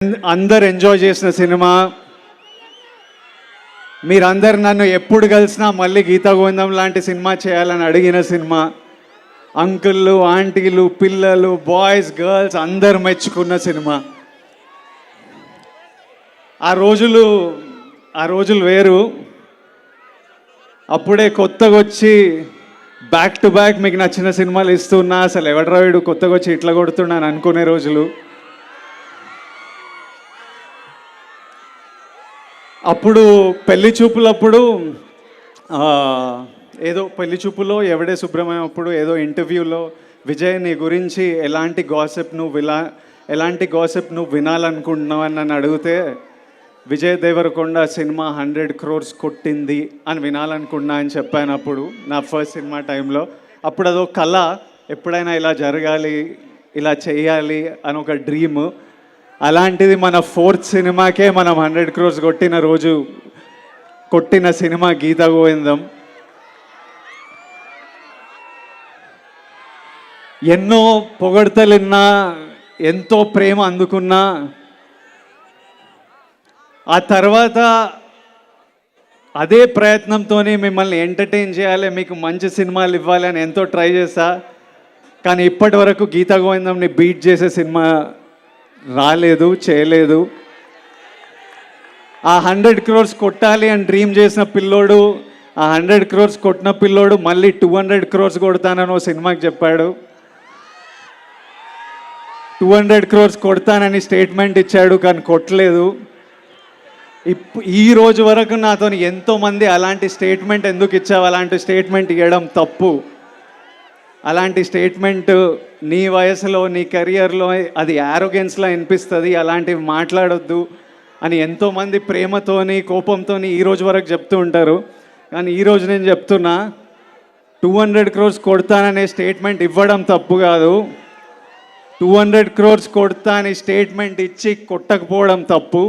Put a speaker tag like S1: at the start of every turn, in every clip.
S1: అందరు ఎంజాయ్ చేసిన సినిమా. మీరందరు నన్ను ఎప్పుడు కలిసినా మళ్ళీ గీతా గోవిందం లాంటి సినిమా చేయాలని అడిగిన సినిమా. అంకుళ్ళు, ఆంటీలు, పిల్లలు, బాయ్స్, గర్ల్స్ అందరు మెచ్చుకున్న సినిమా. ఆ రోజులు వేరు. అప్పుడే కొత్తగా వచ్చి బ్యాక్ టు బ్యాక్ మీకు నచ్చిన సినిమాలు ఇస్తున్నా, అసలు ఎవడరా వీడు కొత్తగా వచ్చి ఇట్లా కొడుతున్నాను అనుకునే రోజులు. అప్పుడు పెళ్లి చూపులప్పుడు ఏదో పెళ్లి చూపులో ఎవడే సుబ్రహ్మణ్యం అప్పుడు ఏదో ఇంటర్వ్యూలో విజయ్ నీ గురించి ఎలాంటి గాసిప్ నువ్వు వినాలనుకుంటున్నావు అని నన్ను అడిగితే విజయ్ దేవరకొండ సినిమా 100 crores కొట్టింది అని వినాలనుకున్నా అని చెప్పాను. అప్పుడు నా ఫస్ట్ సినిమా టైంలో అప్పుడు అదో కళ, ఎప్పుడైనా ఇలా జరగాలి, ఇలా చేయాలి అని ఒక డ్రీమ్. అలాంటిది మన 4th సినిమాకే మనం 100 crores కొట్టిన సినిమా గీతా గోవిందం. ఎన్నో పొగడ్తలున్నా, ఎంతో ప్రేమ అందుకున్నా, ఆ తర్వాత అదే ప్రయత్నంతోనే మిమ్మల్ని ఎంటర్టైన్ చేయాలి, మీకు మంచి సినిమాలు ఇవ్వాలి అని ఎంతో ట్రై చేశా. కానీ ఇప్పటి వరకు గీతా గోవిందంని బీట్ చేసే సినిమా చేయలేదు. ఆ 100 crores కొట్టాలి అని డ్రీమ్ చేసిన పిల్లోడు, ఆ 100 crores కొట్టిన పిల్లోడు మళ్ళీ 200 crores కొడతానని ఓ సినిమాకి చెప్పాడు. 200 crores కొడతానని స్టేట్మెంట్ ఇచ్చాడు, కానీ కొట్టలేదు. ఈ రోజు వరకు నాతో ఎంతోమంది అలాంటి స్టేట్మెంట్ ఎందుకు ఇచ్చావు, అలాంటి స్టేట్మెంట్ ఇవ్వడం తప్పు, అలాంటి స్టేట్మెంట్ నీ వయసులో నీ కెరియర్లో అది యారోగెన్స్లా అనిపిస్తుంది, అలాంటివి మాట్లాడొద్దు అని ఎంతోమంది ప్రేమతోని కోపంతోని ఈ రోజు వరకు చెప్తూ ఉంటారు. కానీ ఈరోజు నేను చెప్తున్నా, 200 crores కొడతాననే స్టేట్మెంట్ ఇవ్వడం తప్పు కాదు, 200 crores కొడతా అని స్టేట్మెంట్ ఇచ్చి కొట్టకపోవడం తప్పు.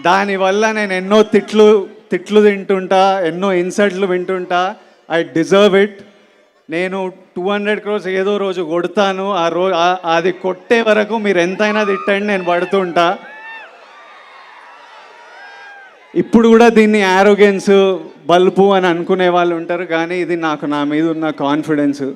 S1: దానివల్ల నేను ఎన్నో తిట్లు తింటుంటా, ఎన్నో ఇన్సల్ట్లు వింటుంటా. I deserve it. నేను 200 crores ఏదో రోజు కొడతాను. అది కొట్టే వరకు మీరు ఎంతైనా తిట్టండి, నేను పడుతుంటా. ఇప్పుడు కూడా దీన్ని యారోగెన్స్, బల్పు అని అనుకునే వాళ్ళు ఉంటారు, కానీ ఇది నా మీద ఉన్న కాన్ఫిడెన్స్,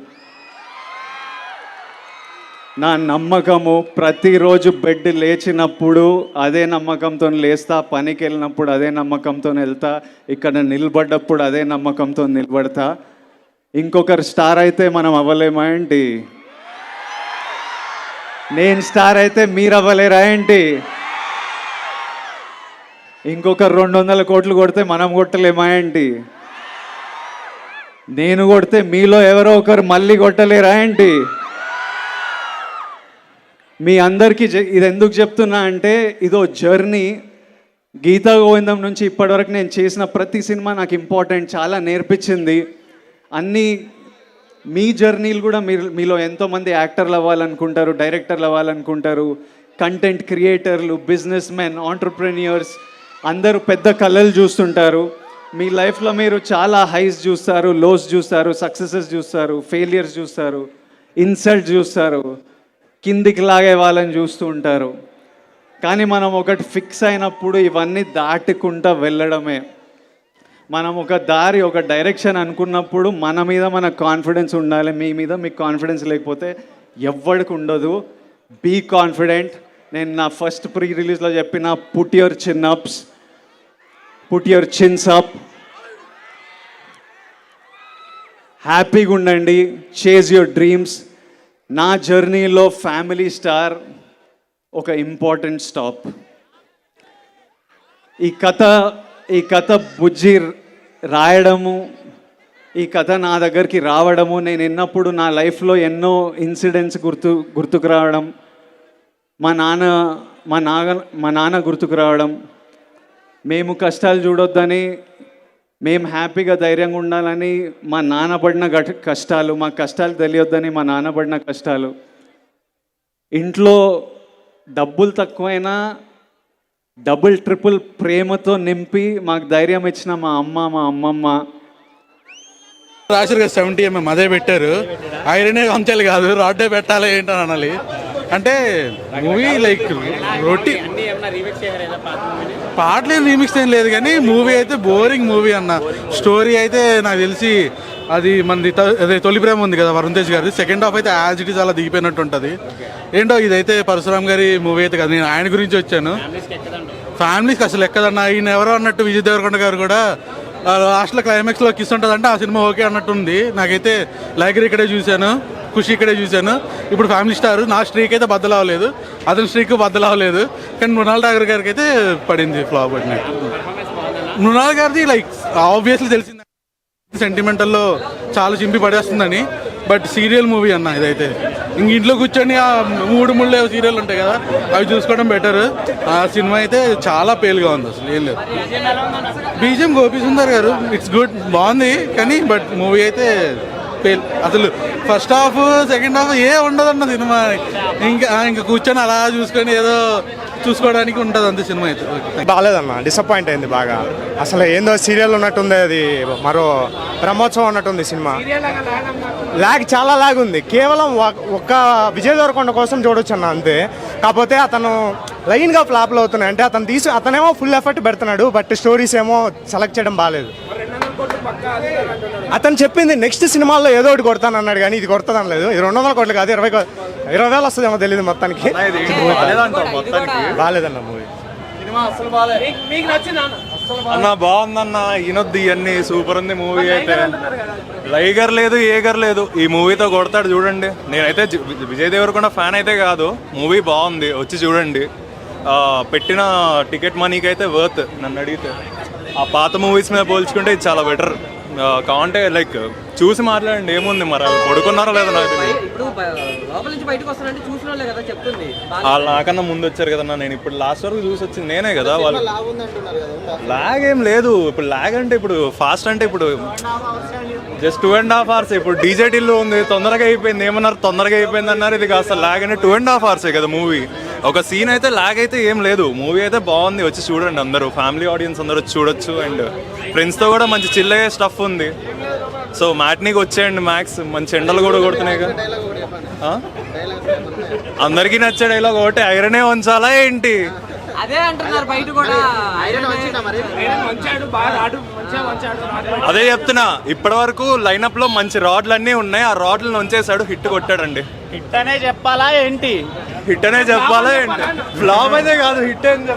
S1: నా నమ్మకము. ప్రతిరోజు బెడ్ లేచినప్పుడు అదే నమ్మకంతో లేస్తా, పనికి వెళ్ళినప్పుడు అదే నమ్మకంతో వెళ్తా, ఇక్కడ నిలబడ్డప్పుడు అదే నమ్మకంతో నిలబడతా. ఇంకొకరు స్టార్ అయితే మనం అవ్వలేమా ఏంటి? నేను స్టార్ అయితే మీరు అవ్వలేరా ఏంటి? ఇంకొకరు 200 కోట్లు కొడితే మనం కొట్టలేమా ఏంటి? నేను కొడితే మీలో ఎవరో ఒకరు మళ్ళీ కొట్టలేరా ఏంటి? మీ అందరికీ ఇది ఎందుకు చెప్తున్నా అంటే, ఇదో జర్నీ. గీతా గోవిందం నుంచి ఇప్పటివరకు నేను చేసిన ప్రతి సినిమా నాకు ఇంపార్టెంట్, చాలా నేర్పించింది. అన్నీ మీ జర్నీలు కూడా మీలో ఎంతోమంది యాక్టర్లు అవ్వాలనుకుంటారు, డైరెక్టర్లు అవ్వాలనుకుంటారు, కంటెంట్ క్రియేటర్లు, బిజినెస్ మెన్, ఆంటర్ప్రెన్యూర్స్ అందరూ పెద్ద కళలు చూస్తుంటారు. మీ లైఫ్లో మీరు చాలా హైస్ చూస్తారు, లోస్ చూస్తారు, సక్సెసెస్ చూస్తారు, ఫెయిలియర్స్ చూస్తారు, ఇన్సల్ట్ చూస్తారు, కిందికి లాగే వాళ్ళని చూస్తూ ఉంటారు. కానీ మనం ఒకటి ఫిక్స్ అయినప్పుడు ఇవన్నీ దాటుకుంటూ వెళ్ళడమే. మనం ఒక దారి, ఒక డైరెక్షన్ అనుకున్నప్పుడు మన మీద మనకు కాన్ఫిడెన్స్ ఉండాలి. మీ మీద మీకు కాన్ఫిడెన్స్ లేకపోతే ఎవ్వడికి ఉండదు. Be confident. నేను నా ఫస్ట్ ప్రీ రిలీజ్లో చెప్పిన పుట్ యువర్ చిన్స్ అప్, హ్యాపీగా ఉండండి, చేజ్ యువర్ డ్రీమ్స్. నా జర్నీలో ఫ్యామిలీ స్టార్ ఒక ఇంపార్టెంట్ స్టాప్. ఈ కథ బుజ్జి రాయడము, ఈ కథ నా దగ్గరికి రావడము, నేను విన్నప్పుడు నా లైఫ్లో ఎన్నో ఇన్సిడెంట్స్ గుర్తుకు రావడం, మా నాన్న గుర్తుకు రావడం, మేము కష్టాలు చూడొద్దని, మేము హ్యాపీగా ధైర్యంగా ఉండాలని మా నాన్న పడిన కష్టాలు, మా కష్టాలు తెలియొద్దని మా నాన్న పడిన కష్టాలు, ఇంట్లో డబ్బులు తక్కువైనా డబుల్ ట్రిపుల్ ప్రేమతో నింపి మాకు ధైర్యం ఇచ్చిన మా అమ్మమ్మ.
S2: రాజశేఖర్ 70mm అదే పెట్టారు. ఐరనే అంతేలు కాదు, రాడ్డే పెట్టాలి ఏంటని అనాలి. అంటే మూవీ లైక్ రొటీన్ పాటలు ఏం రీమిక్స్ ఏం లేదు కానీ మూవీ అయితే బోరింగ్ మూవీ అన్న. స్టోరీ అయితే నాకు తెలిసి అది మనది అదే తొలి ప్రేమ ఉంది కదా వరుణ్ తేజ్ గారి, సెకండ్ హాఫ్ అయితే యాజ్ ఇట్ ఈస్ అలా దిగిపోయినట్టు ఉంటుంది. ఏంటో ఇదైతే పరశురామ్ గారి మూవీ అయితే కదా, నేను ఆయన గురించి వచ్చాను. ఫ్యామిలీస్కి అసలు ఎక్కదన్న. ఈయన ఎవరో అన్నట్టు విజయ్ దేవరకొండ గారు కూడా లాస్ట్లో క్లైమాక్స్లో కిస్ ఉంటుంది అంటే ఆ సినిమా ఓకే అన్నట్టుంది. నాకైతే లైగర్ ఇక్కడే చూశాను, ఖుషి ఇక్కడే చూశాను. ఇప్పుడు ఫ్యామిలీ స్టార్. నా స్ట్రీక్ అయితే బద్దలు అవ్వలేదు, అతని స్ట్రీక్ బద్దలు అవ్వలేదు. కానీ మృణాల్ ఠాగూర్ గారికి అయితే పడింది ఫ్లాప్ పడినట్టు. మృణాల్ గారిది లైక్ ఆబ్వియస్లీ తెలిసింది సెంటిమెంటల్లో చాలా చింపి పడేస్తుందని. బట్ సీరియల్ మూవీ అన్న ఇదైతే. ఇంక ఇంట్లో కూర్చొని ఆ 3 సీరియల్ ఉంటాయి కదా అవి చూసుకోవడం బెటర్. ఆ సినిమా అయితే చాలా పేలుగా ఉంది, అసలు ఏం లేదు. బీజిఎం గోపి సుందర్ గారు ఇట్స్ గుడ్, బాగుంది. కానీ బట్ మూవీ అయితే పేల్. అసలు ఫస్ట్ హాఫ్ సెకండ్ హాఫ్ ఏ ఉండదన్న సినిమా. ఇంకా కూర్చొని అలా చూసుకొని ఏదో చూసుకోవడానికి ఉంటుంది అంతే సినిమా అయితే.
S3: బాగాలేదన్న, డిసప్పాయింట్ అయింది బాగా. అసలు ఏందో సీరియల్ ఉన్నట్టుంది, అది మరో బ్రహ్మోత్సవం ఉన్నట్టుంది సినిమా. లాగ్ చాలా లాగ్ ఉంది. కేవలం ఒక్క విజయ్ దేవరకొండ కోసం చూడొచ్చు అన్న అంతే. కాకపోతే అతను లైన్గా ఫ్లాప్లు అవుతున్నాయి. అంటే అతనేమో ఫుల్ ఎఫర్ట్ పెడుతున్నాడు, బట్ స్టోరీస్ ఏమో సెలెక్ట్ చేయడం బాగాలేదు. అతను చెప్పింది నెక్స్ట్ సినిమాల్లో ఏదో ఒకటి కొడతానన్నాడు, కానీ ఇది కొడతాను లేదు. ఇది 200 కోట్లు కాదు, 20,000 వస్తుందేమో తెలియదు మొత్తానికి. బాగాలేదన్న మూవీ.
S4: అన్న బాగుందన్న, ఈయనొద్దు ఇవన్నీ సూపర్ ఉంది మూవీ అయితే. లైగర్ లేదు, ఏగర్ లేదు, ఈ మూవీతో కొడతాడు చూడండి. నేనైతే విజయ్ దేవరకొండ ఫ్యాన్ అయితే కాదు, మూవీ బాగుంది, వచ్చి చూడండి. పెట్టిన టికెట్ మనీకి అయితే వర్త్ నన్ను అడిగితే. ఆ పాత మూవీస్ మీద పోల్చుకుంటే ఇది చాలా బెటర్. కావంటే లైక్ చూసి మాట్లాడండి, ఏముంది మరి వాళ్ళు పడుకున్నారో లేదో నాకు తెలియదు. నాకన్నా ముందు వచ్చారు కదన్నా, నేను ఇప్పుడు లాస్ట్ వరకు చూసి వచ్చింది నేనే కదా. వాళ్ళు లాగ్ ఏం లేదు. ఇప్పుడు లాగ్ అంటే ఇప్పుడు ఫాస్ట్ అంటే ఇప్పుడు జస్ట్ 2.5 hours. ఇప్పుడు డీజేటీలో ఉంది, తొందరగా అయిపోయింది ఏమన్నారు, తొందరగా అయిపోయింది అన్నారు. ఇది కాస్త లాగ్ అంటే 2.5 hours కదా మూవీ. ఒక సీన్ అయితే లాగ్ అయితే ఏం లేదు. మూవీ అయితే బాగుంది, వచ్చి చూడండి అందరూ. ఫ్యామిలీ ఆడియన్స్ అందరూ వచ్చి చూడొచ్చు. అండ్ ఫ్రెండ్స్తో కూడా మంచి చిల్ అయ్యే స్టఫ్ ఉంది. సో మ్యాట్నీకి వచ్చేయండి మ్యాక్స్. మంచి ఎండలు కూడా కొడుతున్నాయి కదా. అందరికీ నచ్చే డైలాగ్ ఒకటి, ఐరనే ఉంచాలా ఏంటి?
S5: అదే అంటున్నారు బయట కూడా.
S4: అదే చెప్తున్నా, ఇప్పటి వరకు లైనప్ లో మంచి రాడ్లు అన్నీ ఉన్నాయి. ఆ రాడ్లను ఉంచేసాడు, హిట్ కొట్టాడండి.
S5: హిట్ అనే చెప్పాలా ఏంటి?
S4: హిట్ అనే చెప్పాలా ఏంటి? ఫ్లాప్ అయితే కాదు, హిట్ అని